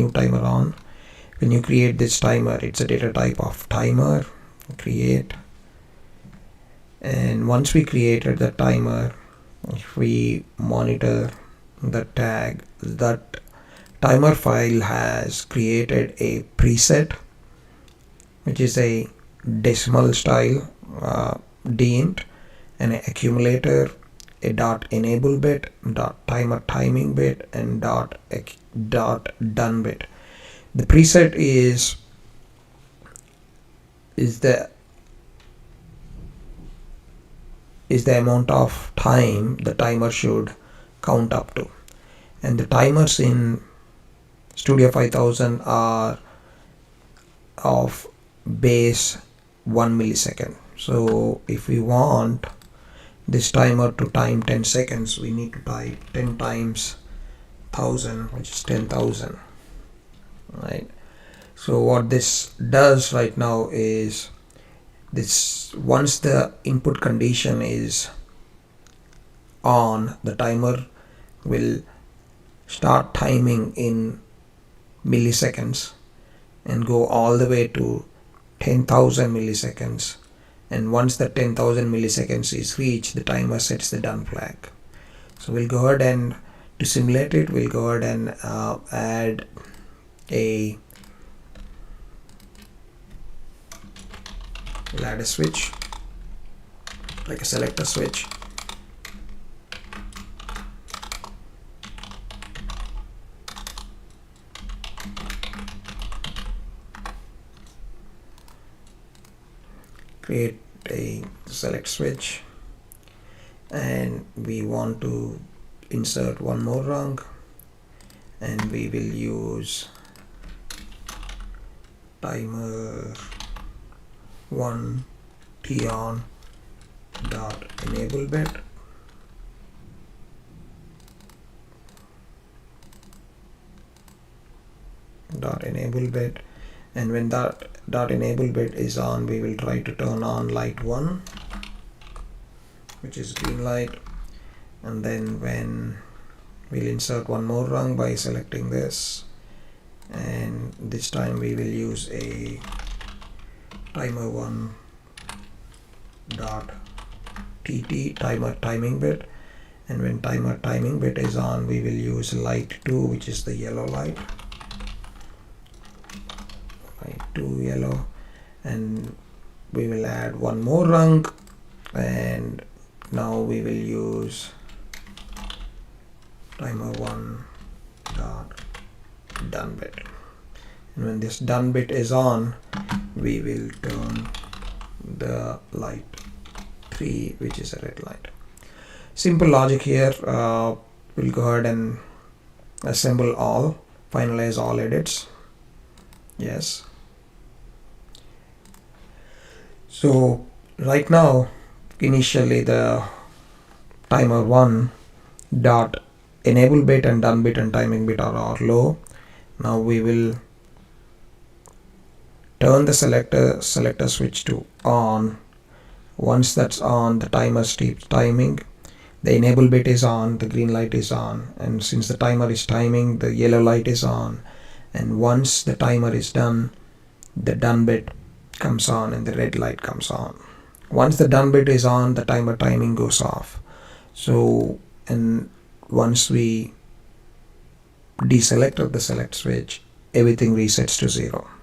new timer on. When you create this timer, it's a data type of timer, create. And once we created the timer, if we monitor the tag, that timer file has created a preset, which is a decimal style dint, and an accumulator, a .enable bit, .timer timing bit, and .done bit. The preset is the amount of time the timer should count up to, and the timers in Studio 5000 are of base 1 millisecond. So if we want this timer to time 10 seconds, we need to type 10 times 1000, which is 10,000, right? So what this does right now is this, once the input condition is on, the timer will start timing in milliseconds and go all the way to 10,000 milliseconds. And once the 10,000 milliseconds is reached, the timer sets the done flag. So we'll go ahead and, to simulate it, we'll go ahead and add a switch, like a selector switch. Create a select switch, and we want to insert one more rung, and we will use timer 1 ton dot enable bit, and when that dot enable bit is on, we will try to turn on light 1, which is green light. And then when we'll insert one more rung by selecting this, and this time we will use a timer 1 dot tt, timer timing bit, and when timer timing bit is on, we will use light 2, which is the yellow light, light 2 yellow, and we will add one more rung, and now we will use timer 1 dot done bit, and when this done bit is on, we will turn the light 3, which is a red light. Simple logic here. We'll go ahead and assemble all, finalize all edits. Yes. So right now, initially the timer 1 dot enable bit and done bit and timing bit are low. Now we will turn the selector switch to on. Once that's on, the timer stops timing. The enable bit is on, the green light is on, and since the timer is timing, the yellow light is on. And once the timer is done, the done bit comes on and the red light comes on. Once the done bit is on, the timer timing goes off. So, and once we deselect the select switch, everything resets to 0.